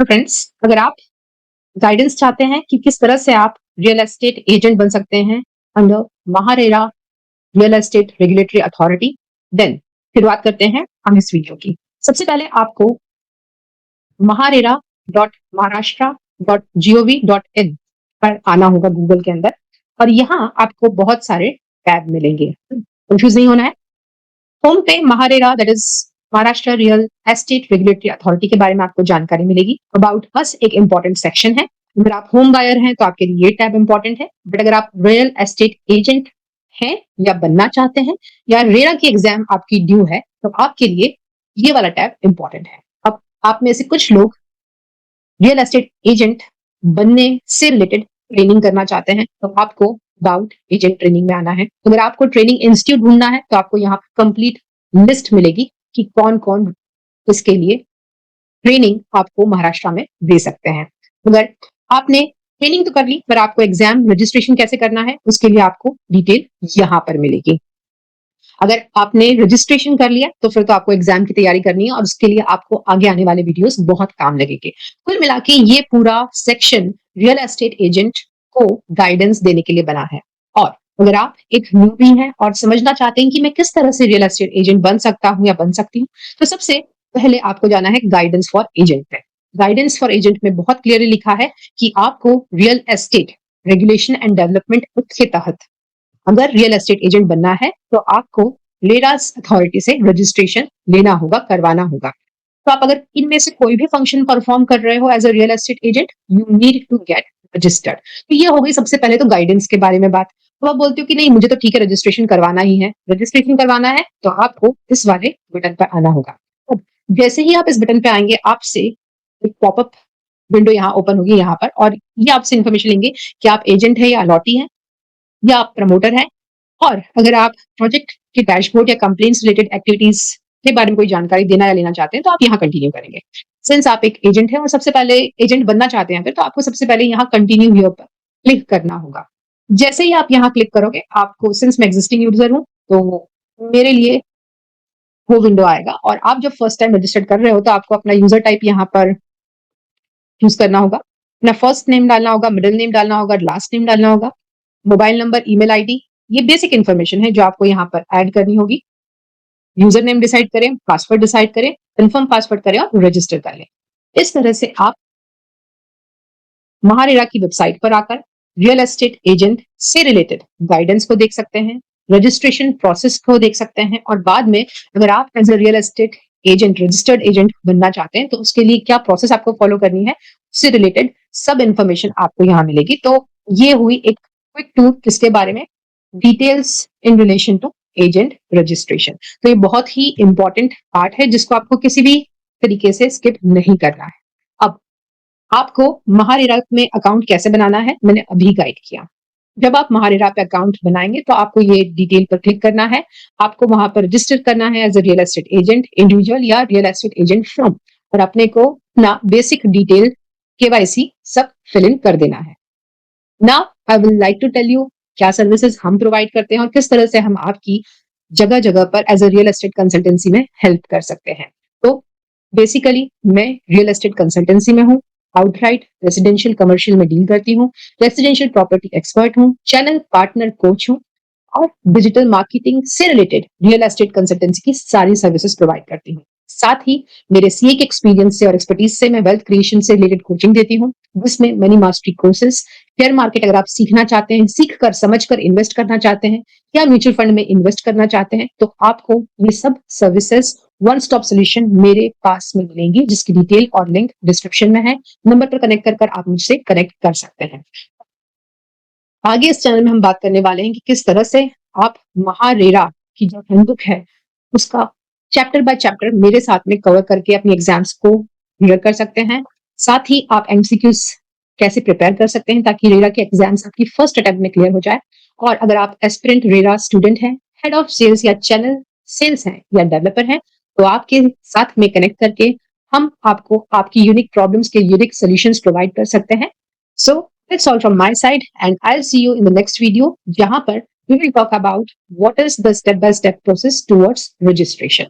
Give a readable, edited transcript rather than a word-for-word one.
तो फ्रेंड्स, अगर आप गाइडेंस चाहते हैं कि किस तरह से आप रियल एस्टेट एजेंट बन सकते हैं under MahaRERA real estate regulatory authority, then शुरुआत करते हैं हम इस वीडियो की। सबसे पहले आपको महारेरा.महाराष्ट्र.gov.in पर आना होगा गूगल के अंदर, और यहाँ आपको बहुत सारे टैब मिलेंगे। कंफ्यूज नहीं होना है। होम पे MahaRERA, that is Maharashtra real estate regulatory authority के बारे में आपको जानकारी मिलेगी। अबाउट अस एक इंपॉर्टेंट सेक्शन है। अगर आप होम बायर हैं तो आपके लिए ये टैब इंपॉर्टेंट है, बट अगर आप रियल एस्टेट एजेंट हैं या बनना चाहते हैं या रेरा की एग्जाम आपकी ड्यू है तो आपके लिए ये वाला टैब इंपॉर्टेंट है। अब आप में से कुछ लोग रियल एस्टेट एजेंट बनने से रिलेटेड ट्रेनिंग करना चाहते हैं तो आपको अबाउट एजेंट ट्रेनिंग में आना है। अगर आपको ट्रेनिंग इंस्टीट्यूट ढूंढना है तो आपको यहाँ कंप्लीट लिस्ट मिलेगी कि कौन कौन इसके लिए ट्रेनिंग आपको महाराष्ट्र में दे सकते हैं। अगर आपने ट्रेनिंग तो कर ली पर आपको एग्जाम रजिस्ट्रेशन कैसे करना है उसके लिए आपको डिटेल यहाँ पर मिलेगी। अगर आपने रजिस्ट्रेशन कर लिया तो फिर तो आपको एग्जाम की तैयारी करनी है और उसके लिए आपको आगे आने वाले वीडियोस बहुत काम लगेंगे। कुल मिला के ये पूरा सेक्शन रियल एस्टेट एजेंट को गाइडेंस देने के लिए बना है। और अगर आप एक न्यूबी हैं और समझना चाहते हैं कि मैं किस तरह से रियल एस्टेट एजेंट बन सकता हूं या बन सकती हूँ, तो सबसे पहले आपको जाना है गाइडेंस फॉर एजेंट पे। गाइडेंस फॉर एजेंट में बहुत क्लियरली लिखा है कि आपको real estate regulation and development act के तहत अगर रियल एस्टेट एजेंट बनना है तो आपको रेरास अथॉरिटी से रजिस्ट्रेशन लेना होगा, करवाना होगा। तो आप अगर इनमें से कोई भी फंक्शन परफॉर्म कर रहे हो as a real estate agent, you need to get registered. तो ये हो गई सबसे पहले तो गाइडेंस के बारे में बात। तो आप बोलते हो कि नहीं मुझे तो ठीक है रजिस्ट्रेशन करवाना ही है, रजिस्ट्रेशन करवाना है तो आपको इस वाले बटन पर आना होगा। अब जैसे ही आप इस बटन पे आएंगे आपसे एक पॉपअप विंडो यहाँ ओपन होगी यहाँ पर, और ये आपसे इन्फॉर्मेशन लेंगे कि आप एजेंट है या अलॉटी है या आप प्रमोटर है, और अगर आप प्रोजेक्ट के डैशबोर्ड या कंप्लेंट्स रिलेटेड एक्टिविटीज के बारे में कोई जानकारी देना या लेना चाहते हैं तो आप यहाँ कंटिन्यू करेंगे। सिंस आप एक एजेंट हैं और सबसे पहले एजेंट बनना चाहते हैं फिर तो आपको सबसे पहले यहाँ कंटिन्यू हियर पर क्लिक करना होगा। जैसे ही आप यहाँ क्लिक करोगे आपको, सिंस मैं एग्जिस्टिंग यूजर हूँ तो मेरे लिए वो विंडो आएगा, और आप जब फर्स्ट टाइम रजिस्टर कर रहे हो तो आपको अपना यूजर टाइप यहाँ पर चूज करना होगा। अपना फर्स्ट नेम डालना होगा, मिडिल नेम डालना होगा, लास्ट नेम डालना होगा, मोबाइल नंबर, ईमेल आईडी, ये बेसिक इंफॉर्मेशन है जो आपको यहाँ पर ऐड करनी होगी। यूजर नेम डिसाइड करें, पासवर्ड डिसाइड करें, कंफर्म पासवर्ड करें और रजिस्टर कर लें। इस तरह से आप महारेरा की वेबसाइट पर आकर रियल एस्टेट एजेंट से रिलेटेड गाइडेंस को देख सकते हैं, रजिस्ट्रेशन प्रोसेस को देख सकते हैं, और बाद में अगर आप as a real estate agent registered agent बनना चाहते हैं तो उसके लिए क्या प्रोसेस आपको फॉलो करनी है उससे रिलेटेड सब इंफॉर्मेशन आपको यहाँ मिलेगी। तो ये हुई एक क्विक टूर किसके बारे में, details in relation to agent registration. तो ये बहुत ही इंपॉर्टेंट पार्ट है जिसको आपको किसी भी तरीके से स्किप नहीं करना है। अब आपको महारेरा में अकाउंट कैसे बनाना है मैंने अभी गाइड किया। जब आप महारेरा पे अकाउंट बनाएंगे तो आपको ये डिटेल पर क्लिक करना है, आपको वहां पर रजिस्टर करना है as a real estate agent individual या रियल एस्टेट एजेंट फर्म, और अपने को ना बेसिक डिटेल केवाईसी सब फिल इन कर देना है। Now I will like to tell you क्या सर्विसेज हम प्रोवाइड करते हैं और किस तरह से हम आपकी जगह जगह पर as a real estate consultancy में हेल्प कर सकते हैं। तो बेसिकली मैं रियल एस्टेट कंसल्टेंसी में हूँ, आउटराइट रेसिडेंशियल कमर्शियल में डील करती हूँ, रेसिडेंशियल प्रॉपर्टी एक्सपर्ट हूँ, चैनल पार्टनर कोच हूँ, और डिजिटल मार्केटिंग से रिलेटेड रियल एस्टेट कंसल्टेंसी की सारी सर्विसेज प्रोवाइड करती हूँ। साथ ही मेरे सीए के एक्सपीरियंस से और एक्सपर्टीज से मैं वेल्थ क्रिएशन से रिलेटेड कोचिंग देती हूँ, जिसमें money mastery courses, share market अगर आप सीखना चाहते हैं, सीख कर समझ कर इन्वेस्ट करना चाहते हैं, या म्यूचुअल फंड में इन्वेस्ट करना चाहते हैं, तो आपको ये सब सर्विसेज वन स्टॉप सोल्यूशन मेरे पास में मिलेंगी, जिसकी डिटेल और लिंक डिस्क्रिप्शन में है। नंबर पर कनेक्ट कर आप मुझसे कनेक्ट कर सकते हैं। आगे इस चैनल में हम बात करने वाले हैं कि किस तरह से आप महारेरा की जो हैंडबुक है उसका चैप्टर बाय चैप्टर मेरे साथ में कवर करके अपनी एग्जाम्स को क्लियर कर सकते हैं। साथ ही आप एमसीक्यूज कैसे प्रिपेयर कर सकते हैं ताकि रेरा के एग्जाम्स आपकी फर्स्ट अटेम्प्ट में क्लियर हो जाए। और अगर आप एस्पिरेंट रेरा स्टूडेंट हैं, हेड ऑफ सेल्स या चैनल सेल्स हैं या डेवलपर हैं, तो आपके साथ में कनेक्ट करके हम आपको आपकी यूनिक प्रॉब्लम्स के यूनिक सॉल्यूशंस प्रोवाइड कर सकते हैं। सो that's all from my side, and I'll see you in the next video जहां पर we will talk about what is the step by step process towards registration.